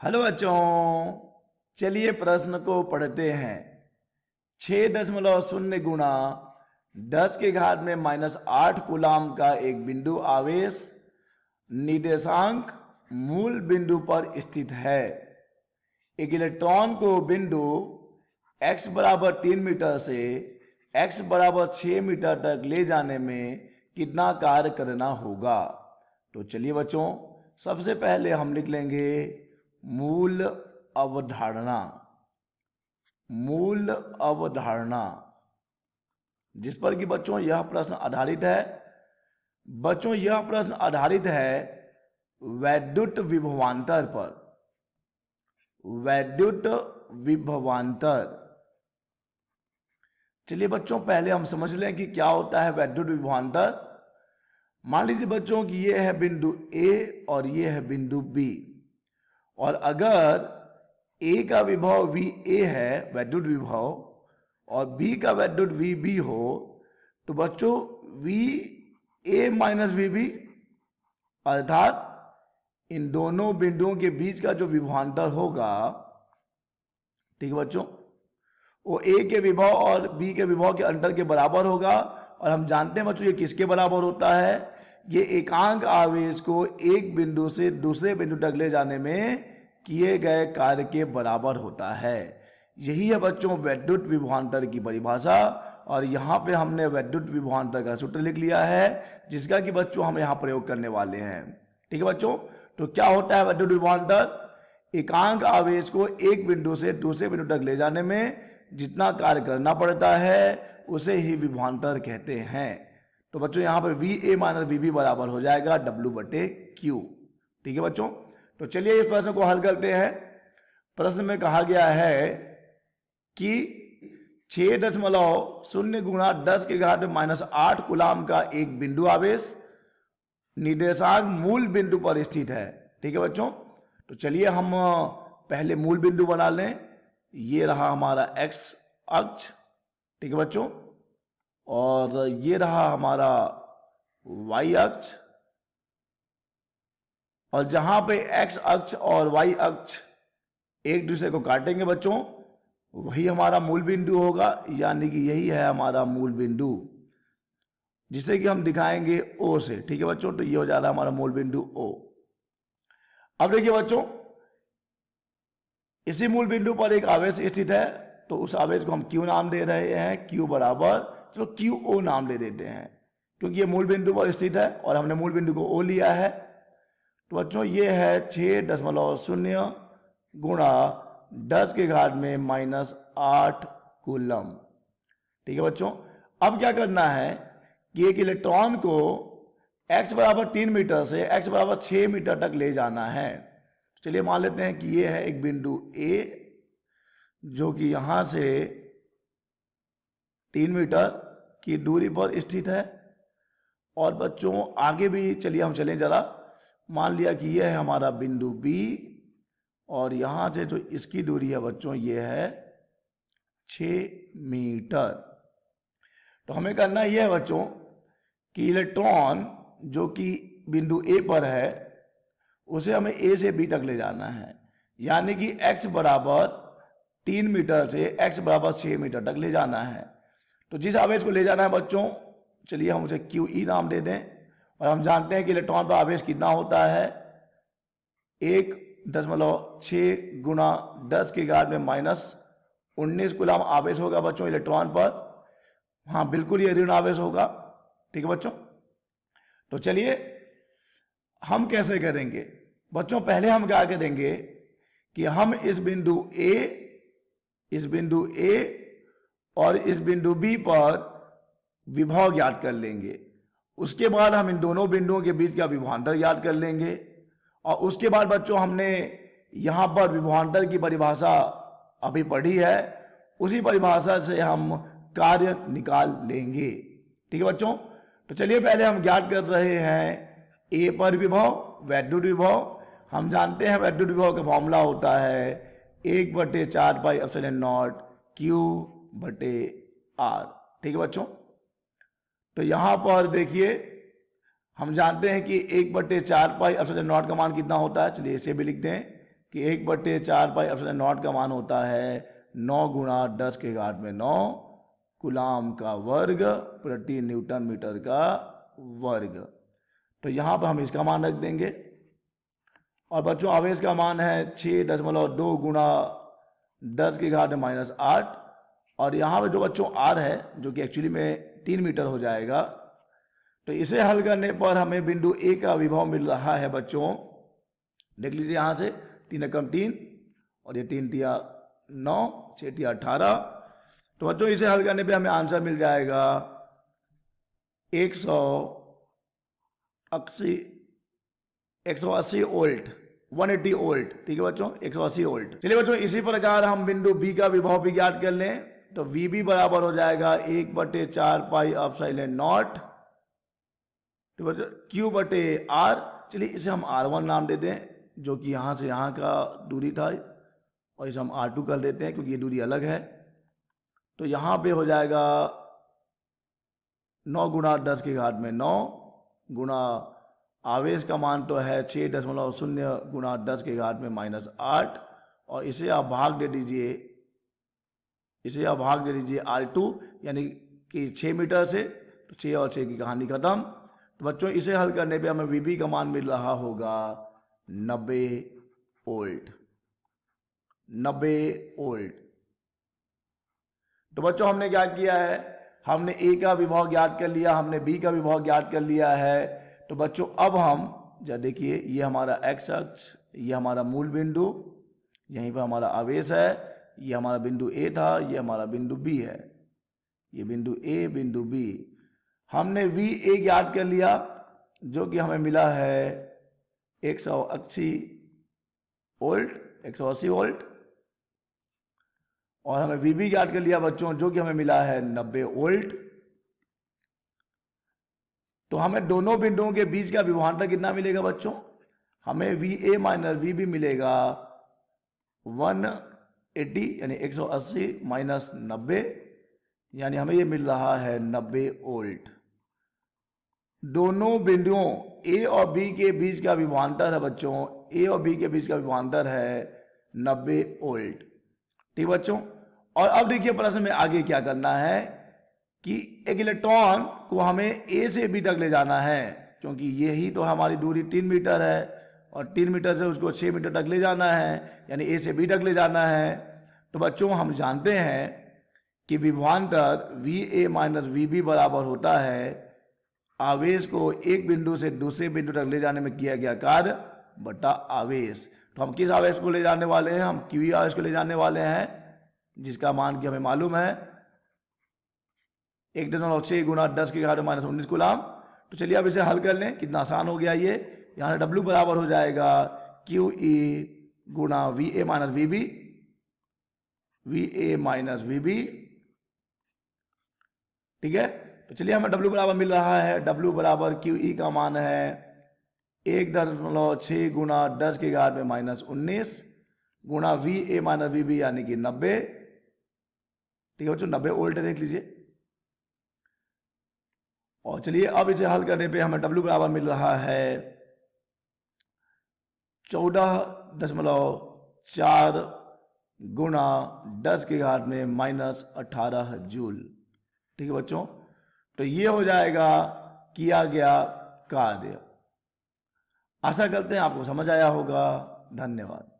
Hello बच्चों, चलिए प्रश्न को पढ़ते हैं। 6.0 गुणा 10 के घात में -8 कूलाम का एक बिंदु आवेश निर्देशांक मूल बिंदु पर स्थित है। एक इलेक्ट्रॉन को बिंदु x बराबर 3 मीटर से x बराबर 6 मीटर तक ले जाने में कितना कार्य करना होगा। तो चलिए बच्चों, सबसे पहले हम लिख लेंगे मूल अवधारणा। मूल अवधारणा जिस पर कि बच्चों यह प्रश्न आधारित है। बच्चों यह प्रश्न आधारित है वैद्युत विभवांतर पर। वैद्युत विभवांतर, चलिए बच्चों पहले हम समझ लें कि क्या होता है वैद्युत विभवांतर। मान लीजिए बच्चों कि ये है बिंदु A और ये है बिंदु B, और अगर A का विभव VA है वैद्युत विभव और B का वैद्युत VB हो, तो बच्चों VA माइनस VB अर्थात इन दोनों बिंदुओं के बीच का जो विभवांतर होगा, ठीक है बच्चों, वो A के विभव और B के विभव के अंतर के बराबर होगा। और हम जानते हैं बच्चों ये किसके बराबर होता है, ये एकांक आवेश को एक बिंदु से दूसरे बिंदु तक ले जाने में किए गए कार्य के बराबर होता है। यही है बच्चों वैद्युत विभवांतर की परिभाषा। और यहाँ पे हमने वैद्युत विभवांतर का सूत्र लिख लिया है जिसका कि बच्चों हम यहाँ प्रयोग करने वाले हैं। ठीक है बच्चों, तो क्या होता है वैद्युत विभवांतर? एकांक आवेश को एक बिंदु से दूसरे बिंदु तक ले जाने में जितना कार्य करना पड़ता है उसे ही विभवांतर कहते हैं। तो बच्चों यहाँ पे VA माइनस VB बराबर हो जाएगा W/Q। ठीक है बच्चों, तो चलिए इस प्रश्न को हल करते हैं। प्रश्न में कहा गया है कि 6.0 गुणा 10 के घात में -8 कूलाम का एक बिंदु आवेश निर्देशांक मूल बिंदु पर स्थित है। ठीक है बच्चों, तो चलिए हम पहले मूल बिंदु बना लें। ये रहा हमारा x अक्ष, ठीक है बच्चों, और ये रहा हमारा y अक्ष। और जहां पे x अक्ष और y अक्ष एक दूसरे को काटेंगे बच्चों, वही हमारा मूल बिंदु होगा, यानी कि यही है हमारा मूल बिंदु जिसे कि हम दिखाएंगे O से। ठीक है बच्चों, तो ये हो जा रहा है हमारा मूल बिंदु O। अब देखिए बच्चों, इसी मूल बिंदु पर एक आवेश स्थित है, तो उस आवेश को हम Q नाम दे रहे हैं। Q बराबर, चलो QO नाम ले देते हैं क्योंकि ये मूल बिंदु पर स्थित है और हमने मूल बिंदु को O लिया है। तो बच्चों ये है 6.0 गुणा 10 के घात में -8 कूलम। ठीक है बच्चों, अब क्या करना है कि एक इलेक्ट्रॉन को x बराबर 3 मीटर से x बराबर 6 मीटर तक ले जाना है। चलिए मान लेते हैं कि ये है एक बिंदु A जो कि यहां से 3 मीटर की दूरी पर स्थित है। और बच्चों आगे भी चलिए हम चलें जरा। मान लिया कि यह है हमारा बिंदु B और यहां से जो इसकी दूरी है बच्चों ये है 6 मीटर। तो हमें करना यह है बच्चों कि इलेक्ट्रॉन जो कि बिंदु A पर है उसे हमें A से B तक ले जाना है, यानी कि x बराबर 3 मीटर से x बराबर 6 मीटर तक ले जाना है। तो जिस आवेश को ले जाना है बच्चों, चलिए हम उसे QE नाम दे दें। और हम जानते हैं कि इलेक्ट्रॉन पर आवेश कितना होता है, 1.6 गुणा 10 के घात में -19 कूलम आवेश होगा बच्चों इलेक्ट्रॉन पर। हाँ बिल्कुल ये ऋण आवेश होगा। ठीक है बच्चों, तो चलिए हम कैसे करेंगे बच्चों, पहले हम क्या करेंगे कि हम इस बिंदु A और इस बिंदु B पर विभव ज्ञात कर लेंगे। उसके बाद हम इन दोनों बिंदुओं के बीच का विभवांतर ज्ञात कर लेंगे। और उसके बाद बच्चों हमने यहां पर विभवांतर की परिभाषा अभी पढ़ी है, उसी परिभाषा से हम कार्य निकाल लेंगे। ठीक है बच्चों, तो चलिए पहले हम ज्ञात कर रहे हैं A पर विभव, वैद्युत विभव। हम जानते हैं वैद्युत विभव का फॉर्मूला होता है 1/4 पाई एप्सिलॉन नॉट Q/R। ठीक है बच्चों, तो यहां पर देखिए हम जानते हैं कि 1/4 पाई एप्सिलॉन नॉट का मान कितना होता है। चलिए इसे भी लिख दें कि 1/4πε0 का मान होता है 9 गुणा 10 के घात में 9 कूलाम का वर्ग प्रति न्यूटन मीटर का वर्ग। तो यहाँ पर हम इसका मान रख देंगे। और बच्चों आवेश का मान है 6.2 गुणा 10 के घात में -8। और यहाँ पर जो बच्चों आर है जो कि एक्चुअली में 3 मीटर हो जाएगा। तो इसे हल करने पर हमें बिंदु ए का विभव मिल रहा है बच्चों, देख लीजिए यहाँ से 3 एकम 3 और ये 3 तिया 9 6 तिया 18। तो बच्चों इसे हल करने पे हमें आंसर मिल जाएगा 180 वोल्ट, 180 वोल्ट। ठीक है बच्चों, 180 वोल्ट। चलिए बच्चों इसी प्रकार हम बिंदु बी का विभव भी ज्ञात कर लें। तो वी बराबर हो जाएगा 1/4πε0 Q/R। चलिए इसे हम R1 नाम दे दें, जो कि यहाँ से यहाँ का दूरी था, और इसे हम R2 कर देते हैं क्योंकि ये दूरी अलग है। तो यहाँ पे हो जाएगा 9 गुणा 10 के घात में 9 गुणा आवेश का मान तो है 6.0 गुणा 10 के घात में -8, और इसे आप भाग दे दीजिए, R2 यानी कि 6 मीटर से। तो 6 और 6 की कहानी खत्म। तो बच्चों इसे हल करने पे हमें वीबी का मान मिल रहा होगा 90 वोल्ट, 90 वोल्ट। तो बच्चों हमने क्या किया है, हमने ए का विभव ज्ञात कर लिया, हमने बी का विभव ज्ञात कर लिया है। तो बच्चों अब हम जब देखिए ये हमारा एक्स अक्ष, ये हमारा मूल बिंदु, यहीं पर हमारा आवेश है, ये हमारा बिंदु ए था, ये हमारा बिंदु बी है, ये बिंदु ए बिंदु बी। हमने वी ए ज्ञात कर लिया जो कि हमें मिला है 180 वोल्ट, 180 वोल्ट। और हमें वी बी ज्ञात कर लिया बच्चों जो कि हमें मिला है 90 वोल्ट। तो हमें दोनों बिंदुओं के बीच का विभवांतर कितना मिलेगा बच्चों, हमें V A minus V B मिलेगा 180 यानी 180 माइनस 90, यानी हमें ये मिल रहा है 90 वोल्ट। दोनों बिंदुओं ए और बी के बीच का विभवांतर है बच्चों, ए और बी के बीच का विभवांतर है 90 वोल्ट। ठीक बच्चों, और अब देखिए प्रश्न में आगे क्या करना है कि एक इलेक्ट्रॉन को हमें ए से बी तक ले जाना है, क्योंकि यही तो हमारी दूरी 3 मीटर है, और 3 मीटर से उसको 6 मीटर तक ले जाना है, यानी ए से बी तक ले जाना है। तो बच्चों हम जानते हैं कि विभवांतर V A minus V B बराबर होता है आवेश को एक बिंदु से दूसरे बिंदु तक ले जाने में किया गया कार्य बटा आवेश। तो हम किस आवेश को ले जाने वाले हैं, हम क्यू आवेश को ले जाने वाले हैं, जिसका मान की हमें मालूम है 1.6 गुणा 10 के घात में -19 कूलाम। तो चलिए अब इसे हल कर लें, कितना आसान हो गया ये। यहाँ से W बराबर हो जाएगा QE गुणा V A minus V B, V A minus V B. ठीक है, तो चलिए हमें W बराबर मिल रहा है, W बराबर QE का मान है 1.6 गुणा 10 के घात में -19 गुणा V A minus V B यानी कि 90। ठीक है बच्चों, 90 वोल्ट देख लीजिए। और चलिए अब इसे हल करने पे हमें W बराबर मिल रहा है 14.4 गुणा 10 के घात में -18 जूल। ठीक है बच्चों, तो ये हो जाएगा किया गया कार्य। आशा करते हैं आपको समझ आया होगा। धन्यवाद।